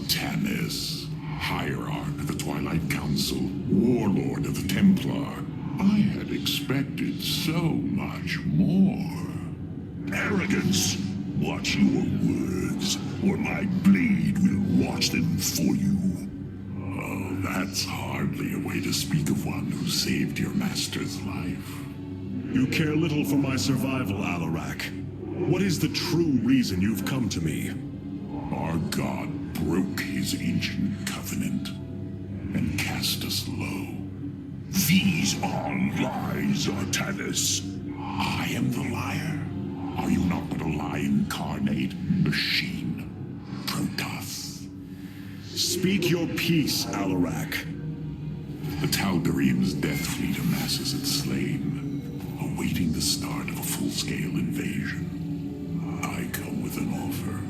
Artanis, Hierarch of the Twilight Council, Warlord of the Templar. I had expected so much more. Arrogance! Watch your words, or my blade will watch them for you. Oh, that's hardly a way to speak of one who saved your master's life. You care little for my survival, Alarak. What is the true reason you've come to me? Our god broke his ancient covenant and cast us low. These are lies, Artanis. I am the liar. Are you not but a lie incarnate, machine? Protoss. Speak your peace, Alarak. The Tal'Darim's death fleet amasses its slain, awaiting the start of a full-scale invasion. I come with an offer.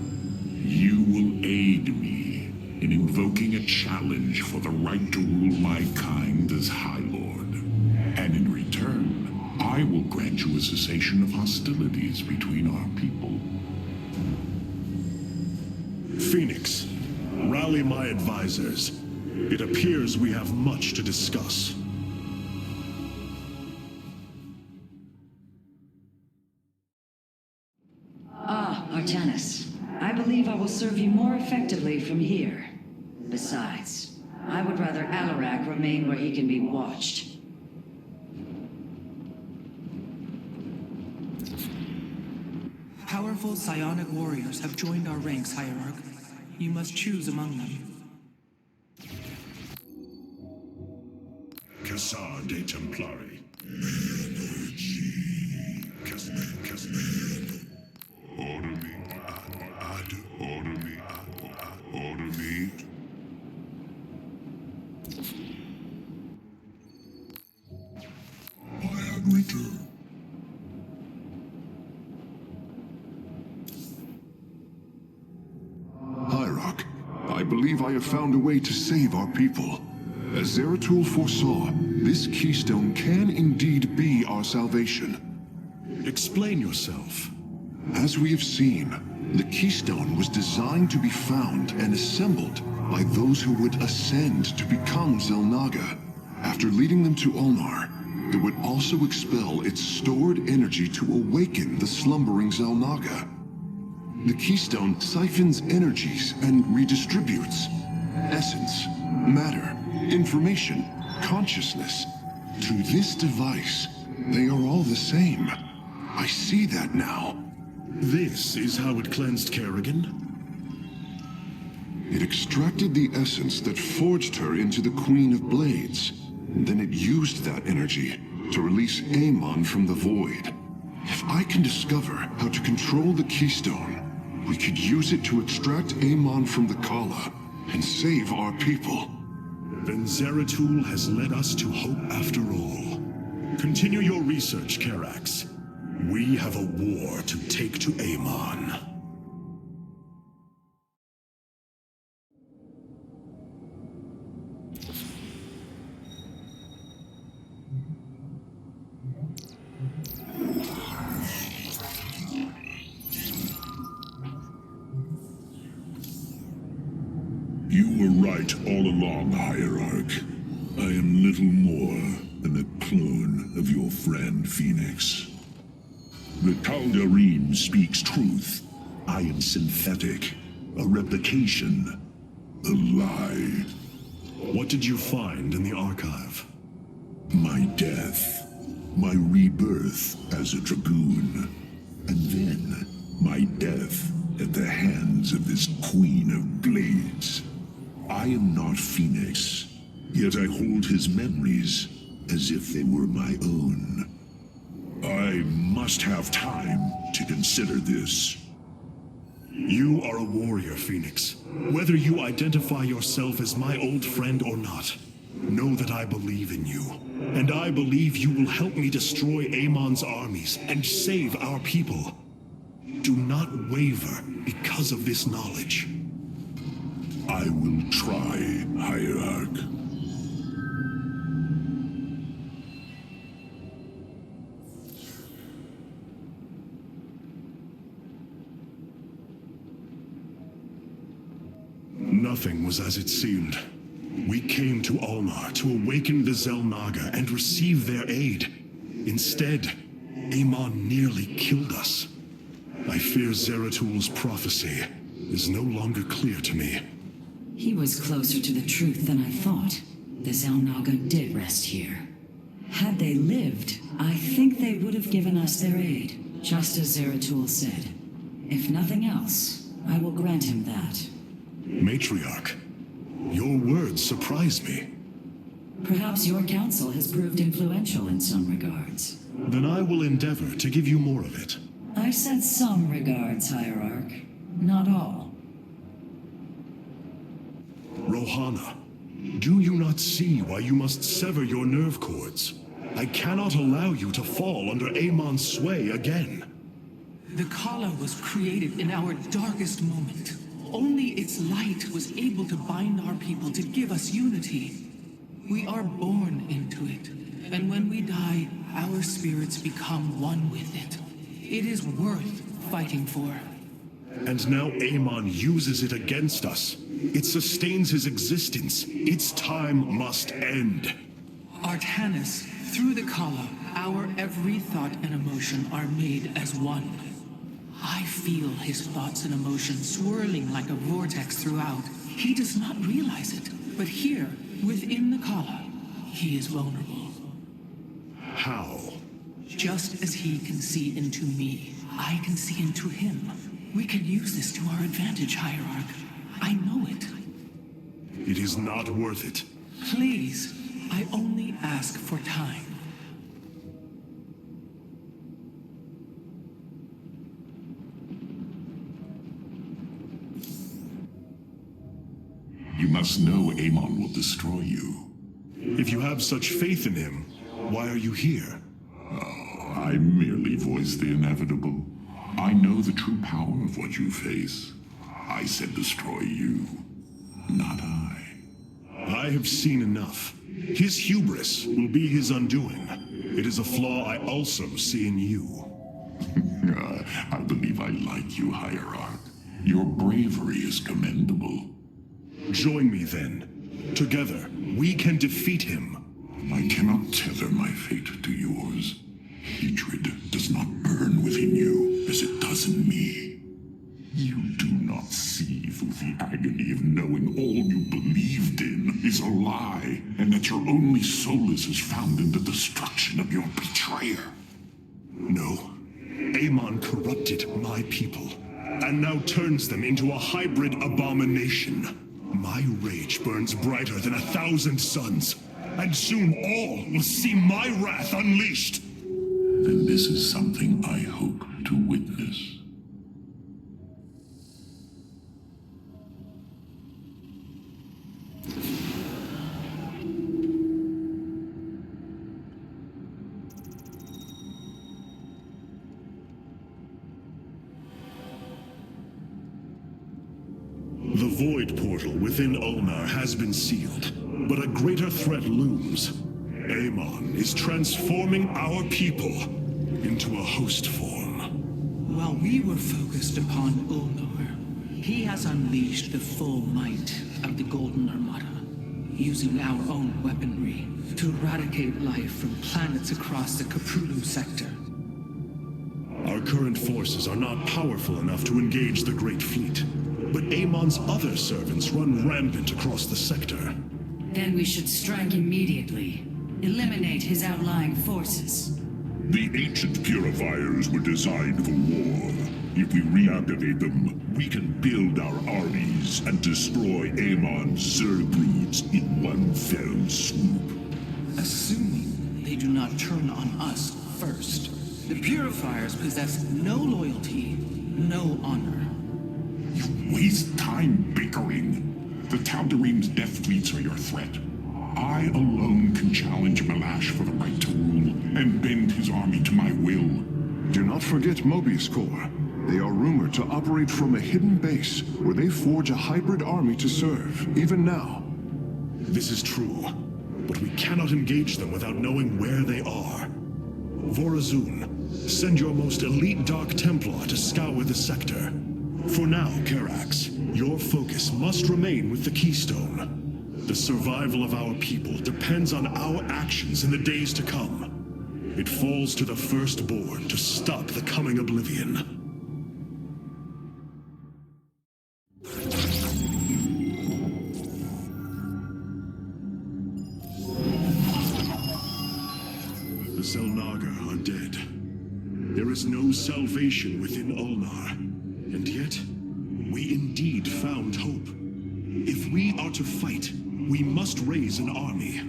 You will aid me in invoking a challenge for the right to rule my kind as High Lord. And in return, I will grant you a cessation of hostilities between our people. Phoenix, rally my advisors. It appears we have much to discuss. Ah, Artanis. I believe I will serve you more effectively from here. Besides, I would rather Alarak remain where he can be watched. Powerful psionic warriors have joined our ranks, Hierarch. You must choose among them. Cassar de Templari. Order me. Order me. I agree to. Hierarch, I believe I have found a way to save our people. As Zeratul foresaw, this keystone can indeed be our salvation. Explain yourself. As we have seen, the keystone was designed to be found and assembled by those who would ascend to become Xel'Naga. After leading them to Ulnar, it would also expel its stored energy to awaken the slumbering Xel'Naga. The keystone siphons energies and redistributes essence, matter, information, consciousness. To this device, they are all the same. I see that now. This is how it cleansed Kerrigan? It extracted the essence that forged her into the Queen of Blades. Then it used that energy to release Amon from the void. If I can discover how to control the keystone, we could use it to extract Amon from the Kala and save our people. Then Zeratul has led us to hope after all. Continue your research, Karax. We have a war to take to Amon. You were right all along, Hierarch. I am little more than a clone of your friend Phoenix. The Tal'Darim speaks truth. I am synthetic, a replication, a lie. What did you find in the archive? My death, my rebirth as a dragoon, and then my death at the hands of this Queen of Blades. I am not Phoenix, yet I hold his memories as if they were my own. I must have time to consider this. You are a warrior, Phoenix. Whether you identify yourself as my old friend or not, know that I believe in you. And I believe you will help me destroy Amon's armies and save our people. Do not waver because of this knowledge. I will try, Hierarch. Nothing was as it seemed. We came to Ulnar to awaken the Xel'Naga and receive their aid. Instead, Amon nearly killed us. I fear Zeratul prophecy is no longer clear to me. He was closer to the truth than I thought. The Xel'Naga did rest here. Had they lived, I think they would have given us their aid, just as Zeratul said. If nothing else, I will grant him that. Matriarch, your words surprise me. Perhaps your counsel has proved influential in some regards. Then I will endeavor to give you more of it. I said some regards, Hierarch. Not all. Rohana, do you not see why you must sever your nerve cords? I cannot allow you to fall under Amon's sway again. The Kala was created in our darkest moment. Only its light was able to bind our people to give us unity. We are born into it, and when we die, our spirits become one with it. It is worth fighting for. And now Amon uses it against us. It sustains his existence. Its time must end. Artanis, through the Kala, our every thought and emotion are made as one. I feel his thoughts and emotions swirling like a vortex throughout. He does not realize it, but here, within the Kala, he is vulnerable. How? Just as he can see into me, I can see into him. We can use this to our advantage, Hierarch. I know it. It is not worth it. Please, I only ask for time. You must know Amon will destroy you. If you have such faith in him, why are you here? Oh, I merely voice the inevitable. I know the true power of what you face. I said destroy you, not I. I have seen enough. His hubris will be his undoing. It is a flaw I also see in you. I believe I like you, Hierarch. Your bravery is commendable. Join me then. Together, we can defeat him. I cannot tether my fate to yours. Hatred does not burn within you as it does in me. You do not see through the agony of knowing all you believed in is a lie, and that your only solace is found in the destruction of your betrayer. No. Amon corrupted my people, and now turns them into a hybrid abomination. My rage burns brighter than 1,000 suns, and soon all will see my wrath unleashed. Then this is something I hope to witness. The Void Portal within Ulnar has been sealed, but a greater threat looms. Amon is transforming our people into a host form. While we were focused upon Ulnar, he has unleashed the full might of the Golden Armada, using our own weaponry to eradicate life from planets across the Caprulu sector. Our current forces are not powerful enough to engage the Great Fleet, but Amon's other servants run rampant across the sector. Then we should strike immediately. Eliminate his outlying forces. The ancient purifiers were designed for war. If we reactivate them, we can build our armies and destroy Amon's Zerg in one fell swoop. Assuming they do not turn on us first. The Purifiers possess no loyalty, no honor. You waste time bickering. The Tal'Darim's death fleets are your threat. I alone can challenge Malash for the right to rule and bend his army to my will. Do not forget Mobius Corps. They are rumored to operate from a hidden base where they forge a hybrid army to serve, even now. This is true, but we cannot engage them without knowing where they are. Vorazun, send your most elite Dark Templar to scour the sector. For now, Karax, your focus must remain with the Keystone. The survival of our people depends on our actions in the days to come. It falls to the Firstborn to stop the coming oblivion. The Xel'Naga are dead. There is no salvation within Ulnar, and yet, we indeed found hope. If we are to fight, we must raise an army.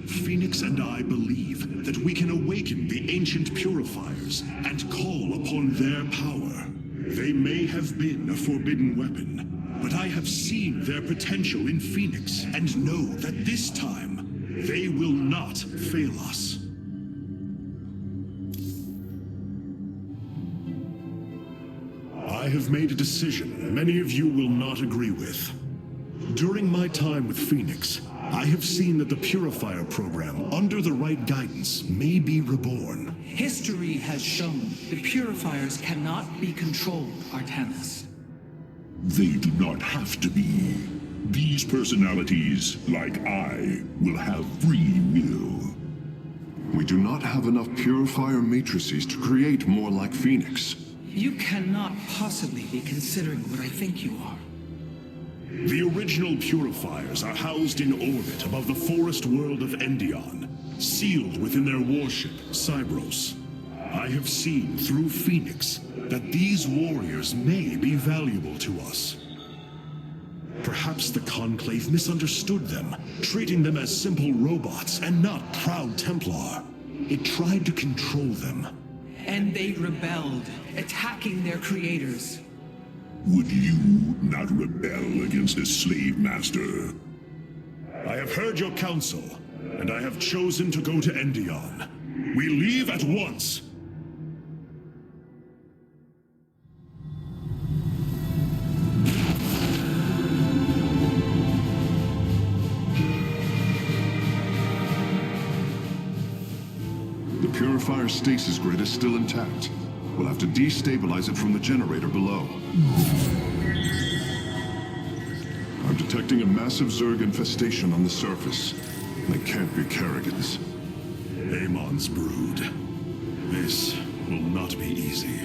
Phoenix and I believe that we can awaken the ancient purifiers and call upon their power. They may have been a forbidden weapon, but I have seen their potential in Phoenix and know that this time, they will not fail us. I have made a decision many of you will not agree with. During my time with Phoenix, I have seen that the Purifier program, under the right guidance, may be reborn. History has shown the Purifiers cannot be controlled, Artanis. They do not have to be. These personalities, like I, will have free will. We do not have enough Purifier matrices to create more like Phoenix. You cannot possibly be considering what I think you are. The original Purifiers are housed in orbit above the forest world of Endion, sealed within their warship, Cybros. I have seen through Phoenix that these warriors may be valuable to us. Perhaps the Conclave misunderstood them, treating them as simple robots and not proud Templar. It tried to control them. And they rebelled, attacking their creators. Would you not rebel against a slave master? I have heard your counsel, and I have chosen to go to Endion. We leave at once. The Purifier stasis grid is still intact. We'll have to destabilize it from the generator below. I'm detecting a massive Zerg infestation on the surface. They can't be Kerrigan's. Amon's brood. This will not be easy.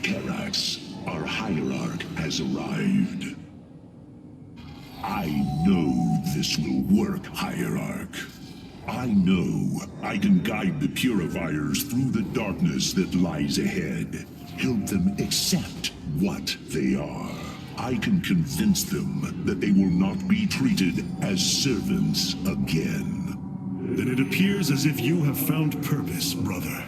Karax, our hierarch, has arrived. I know this will work, hierarch. I know I can guide the Purifiers through the darkness that lies ahead. Help them accept what they are. I can convince them that they will not be treated as servants again. Then it appears as if you have found purpose, brother.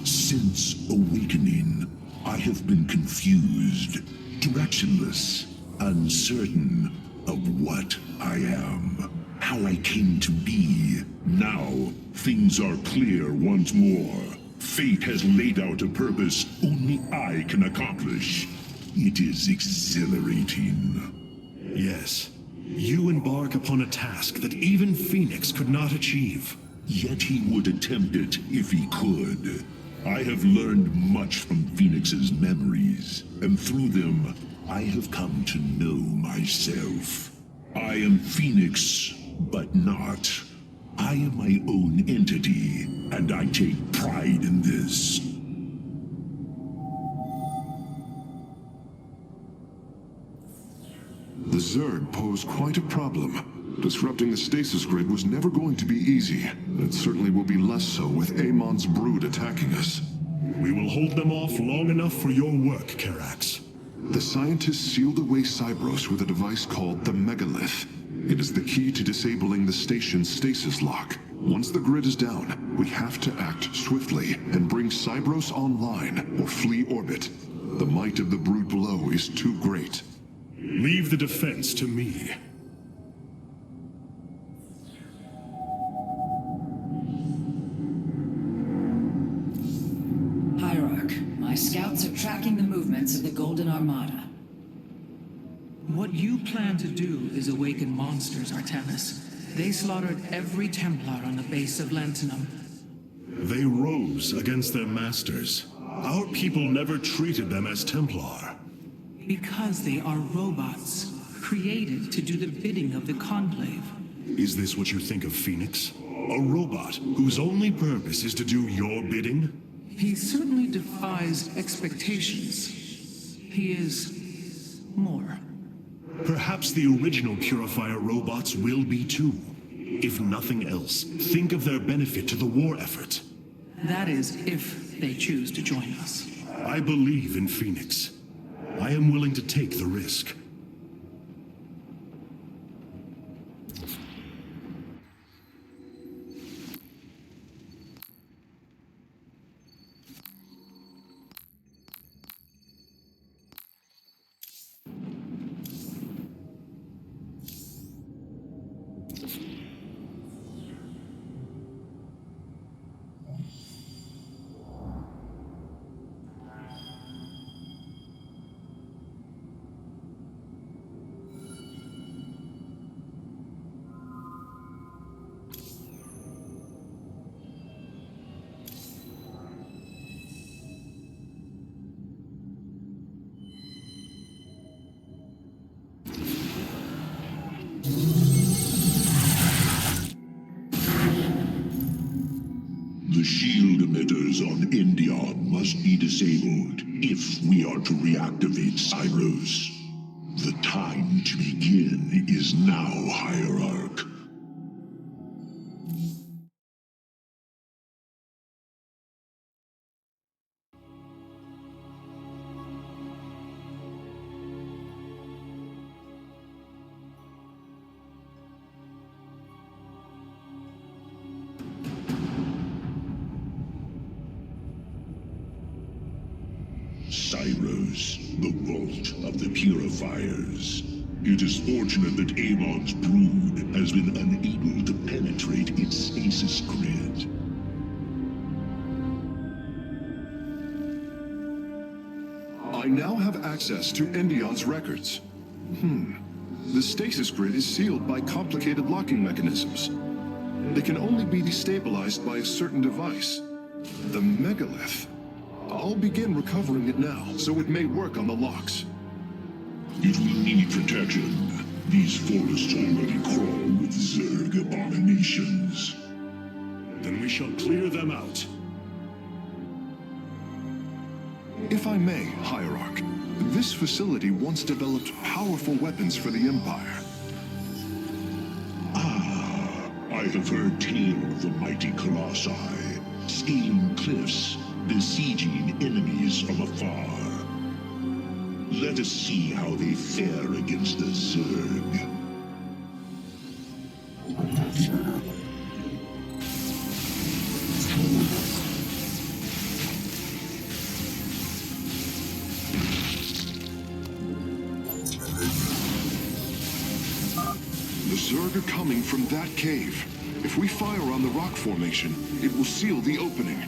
Since awakening, I have been confused, directionless, uncertain of what I am, how I came to be. Now, things are clear once more. Fate has laid out a purpose only I can accomplish. It is exhilarating. Yes, you embark upon a task that even Phoenix could not achieve. Yet he would attempt it if he could. I have learned much from Phoenix's memories, and through them, I have come to know myself. I am Phoenix, but not. I am my own entity, and I take pride in this. The Zerg pose quite a problem. Disrupting the stasis grid was never going to be easy, and it certainly will be less so with Amon's brood attacking us. We will hold them off long enough for your work, Karax. The scientists sealed away Cybros with a device called the Megalith. It is the key to disabling the station's stasis lock. Once the grid is down, we have to act swiftly and bring Cybros online or flee orbit. The might of the brood below is too great. Leave the defense to me. Hierarch, my My scouts are tracking the movements of the Golden Armada. What you plan to do is awaken monsters, Artanis. They slaughtered every Templar on the base of Lantinum. They rose against their masters. Our people never treated them as Templar. Because they are robots, created to do the bidding of the Conclave. Is this what you think of Phoenix? A robot whose only purpose is to do your bidding? He certainly defies expectations. He is more. Perhaps the original Purifier robots will be too. If nothing else, think of their benefit to the war effort. That is, if they choose to join us. I believe in Phoenix. I am willing to take the risk. The shield emitters on Endion must be disabled if we are to reactivate Cyros. The time to begin is now, Hierarch. Cyros, the vault of the Purifiers. It is fortunate that Amon's brood has been unable to penetrate its stasis grid. I now have access to Endion's records. The stasis grid is sealed by complicated locking mechanisms. They can only be destabilized by a certain device. The megalith. I'll begin recovering it now, so it may work on the locks. It will need protection. These forests already crawl with Zerg abominations. Then we shall clear them out. If I may, Hierarch, this facility once developed powerful weapons for the Empire. I have heard tale of the mighty Colossi, scaling cliffs, besieging enemies from afar. Let us see how they fare against the Zerg. The Zerg are coming from that cave. If we fire on the rock formation, it will seal the opening.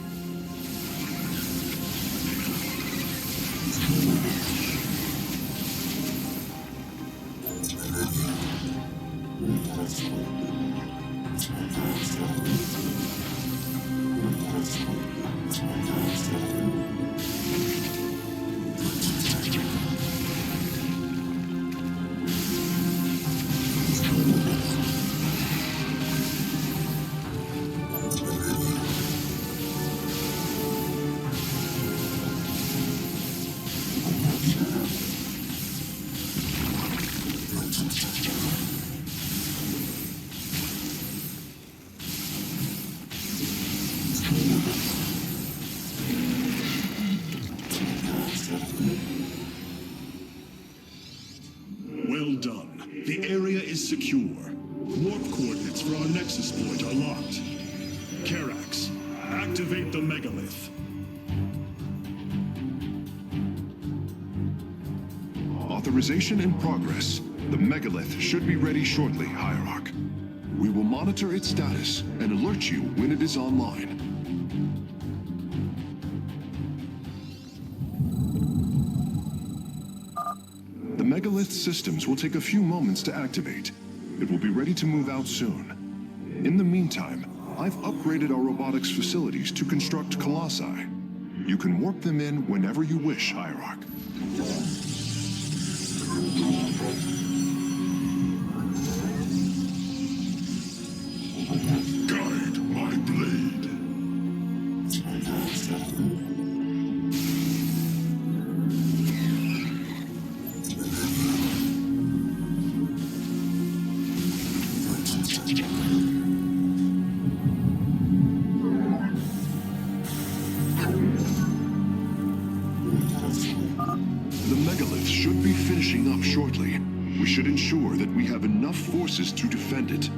Well done. The area is secure. Warp coordinates for our Nexus point are locked. Karax, activate the megalith. Authorization in progress. The megalith should be ready shortly, Hierarch. We will monitor its status and alert you when it is online. megalith systems will take a few moments to activate. It will be ready to move out soon. In the meantime, I've upgraded our robotics facilities to construct colossi. You can warp them in whenever you wish, Hierarch. Guide my blade. The megalith should be finishing up shortly. We should ensure that we have enough forces to defend it.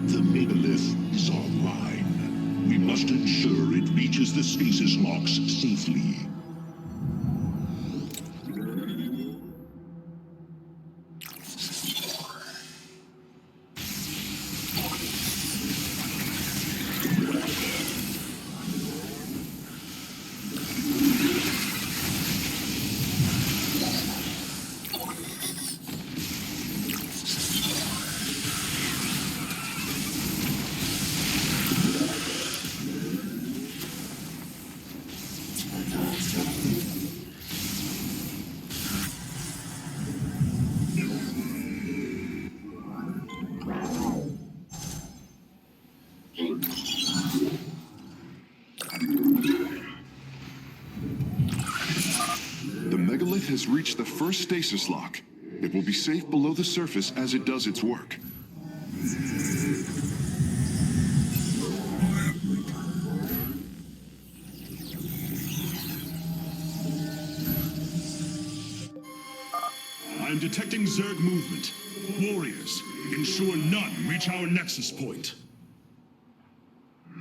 The megalith is online. We must ensure it reaches the stasis locks safely. The megalith has reached the first stasis lock. It will be safe below the surface as it does its work. I'm detecting Zerg movement. Warriors, ensure none reach our nexus point.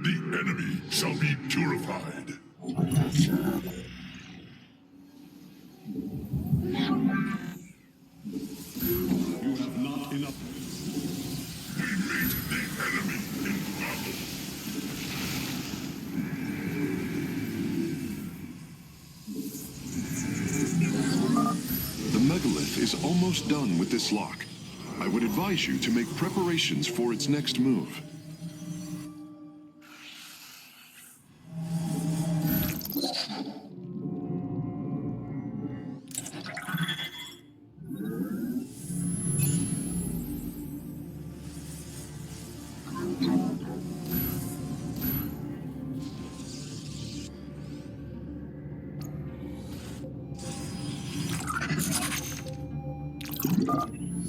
The enemy shall be purified. You have not enough. We meet the enemy in battle. The megalith is almost done with this lock. I would advise you to make preparations for its next move.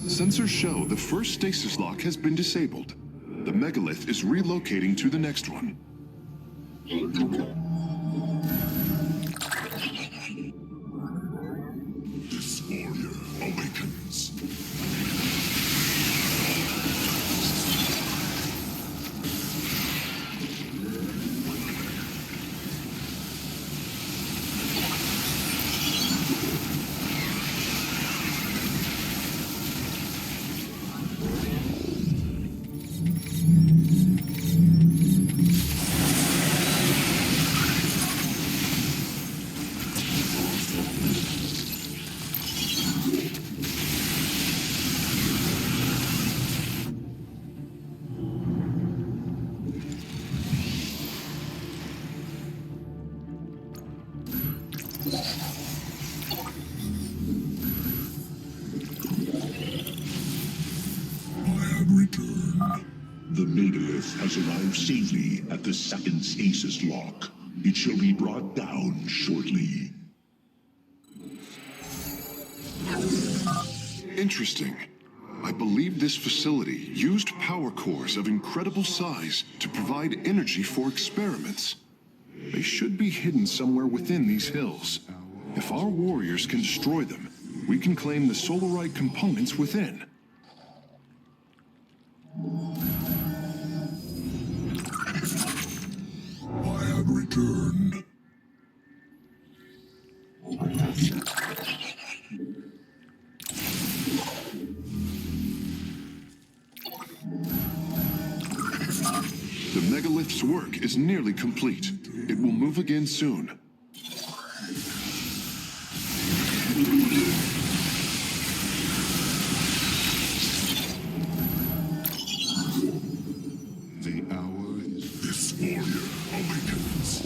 Sensors show the first stasis lock has been disabled. The megalith is relocating to the next one. This warrior awakens. Return. The megalith has arrived safely at the second stasis lock. It shall be brought down shortly. Interesting. I believe this facility used power cores of incredible size to provide energy for experiments. They should be hidden somewhere within these hills. If our warriors can destroy them, we can claim the solarite components within. I have returned. The megalith's work is nearly complete. It will move again soon. The hour is... This warrior awakens.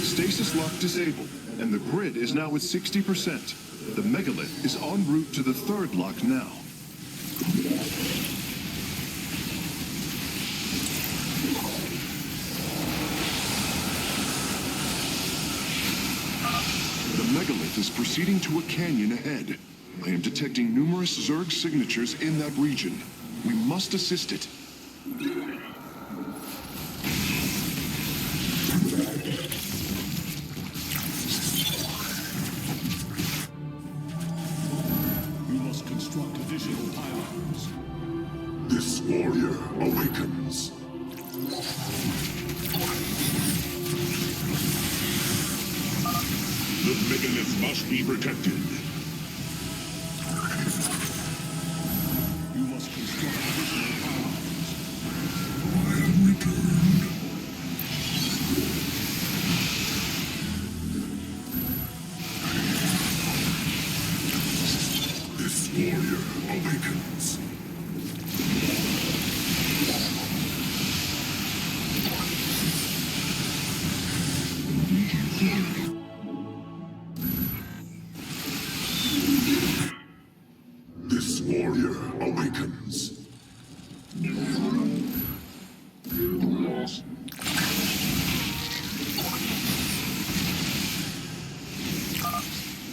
Stasis lock disabled, and the grid is now at 60%. The megalith is en route to the third lock now. The megalith is proceeding to a canyon ahead. I am detecting numerous Zerg signatures in that region. We must assist it. We must construct additional pylons. This warrior awakens. The megalith must be protected. You must construct additional pylons. I have returned. This warrior awakens. This warrior awakens.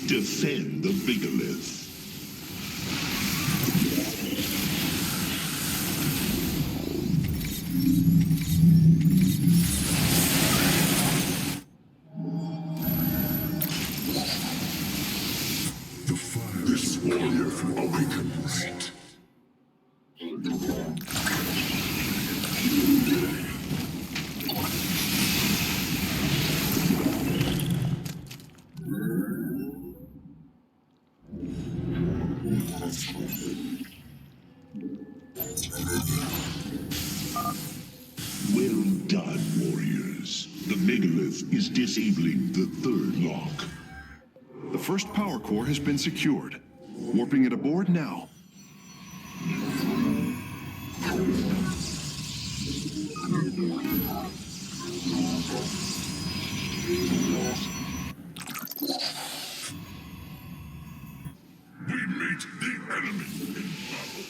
Defend the megalith. The fire. This warrior awakens. Well done, warriors. The megalith is disabling the third lock. The first power core has been secured. Warping it aboard now. We meet the enemy in battle.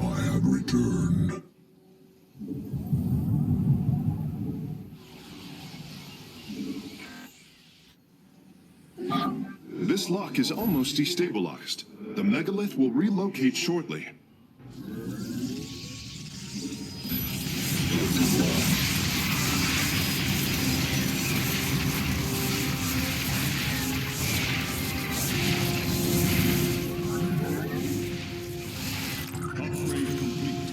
I have returned. This lock is almost destabilized. The megalith will relocate shortly. Upgrade complete.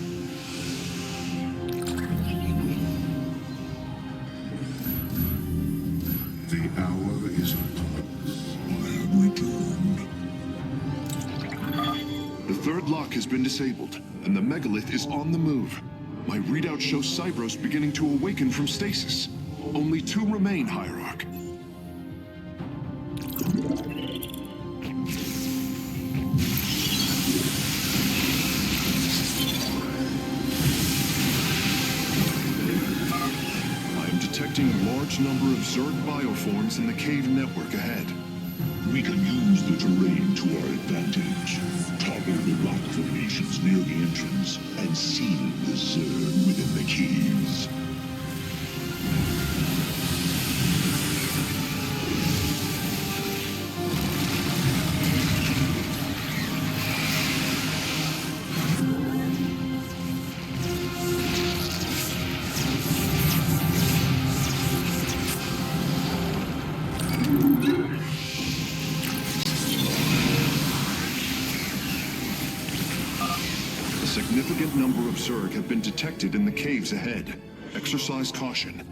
The hour is upon us. I have returned. The third lock has been disabled, and the megalith is on the move. My readout shows Cybros beginning to awaken from stasis. Only 2 remain, Hierarch. I am detecting a large number of Zerg bioforms in the cave network ahead. We can use the terrain to our advantage. Topple the rock formations near the entrance and seal the Zerg within the caves. A significant number of Zerg have been detected in the caves ahead. Exercise caution.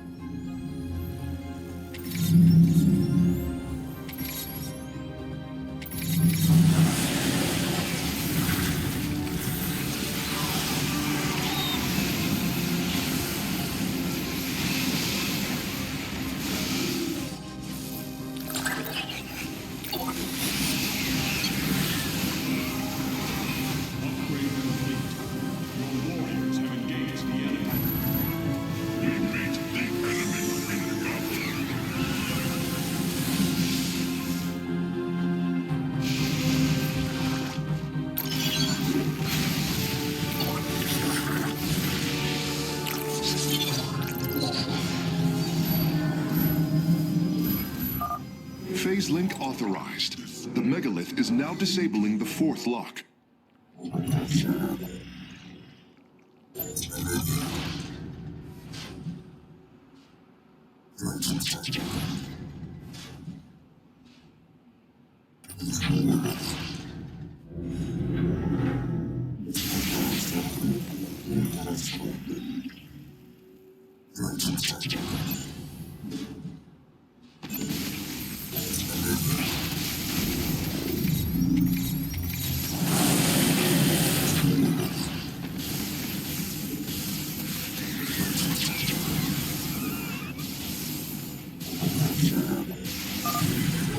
Upgrade complete. Your warriors have engaged the enemy. We meet the enemy in battle. Phase link authorized. The megalith is now disabling the fourth lock.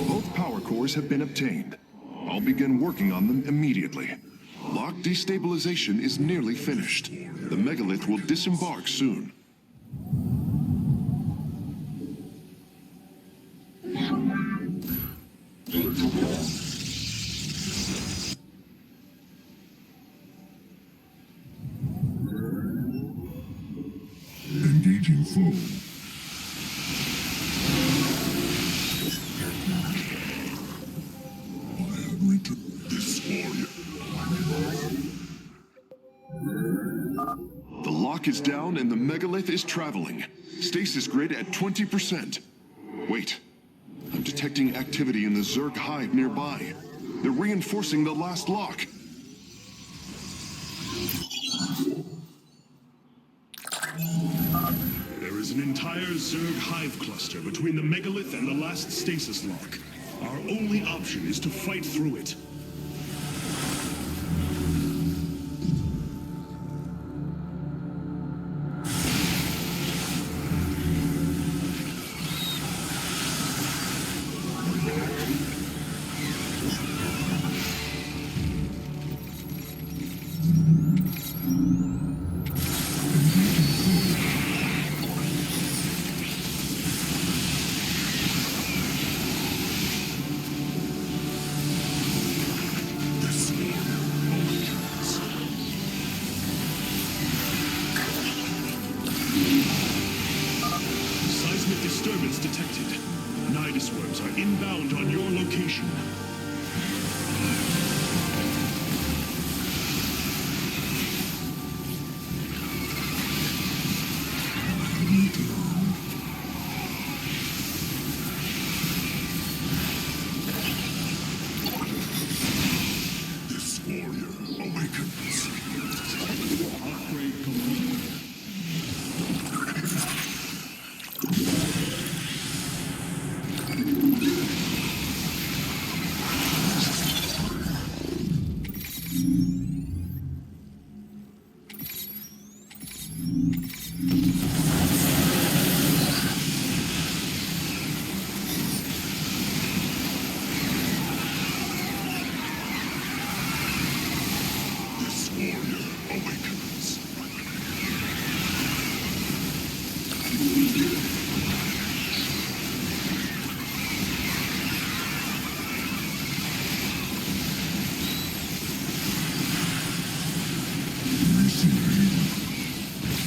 Both power cores have been obtained. I'll begin working on them immediately. Lock destabilization is nearly finished. The megalith will disembark soon. Engaging foe. I have returned this warrior. The lock is down and the megalith is traveling. Stasis grid at 20%. Wait. I'm detecting activity in the Zerg hive nearby. They're reinforcing the last lock. There is an entire Zerg hive cluster between the megalith and the last stasis lock. Our only option is to fight through it. Seismic disturbance detected. Nidus worms are inbound on your location. This warrior awakens. Upgrade complete. This warrior awakens. Receiving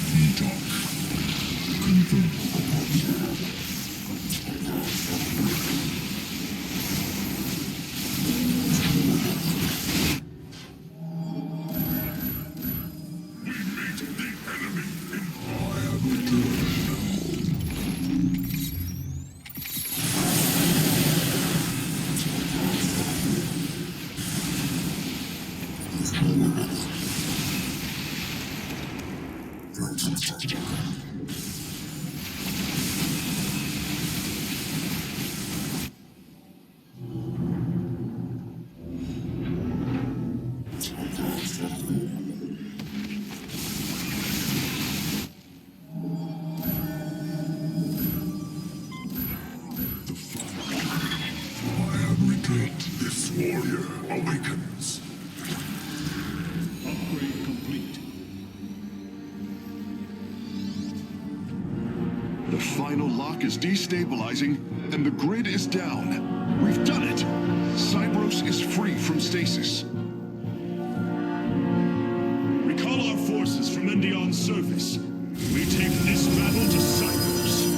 feedback. Confirmed. warrior awakens. Upgrade complete. The final lock is destabilizing, and the grid is down. We've done it! Cybros is free from stasis. Recall our forces from Endion's surface. We take this battle to Cybros.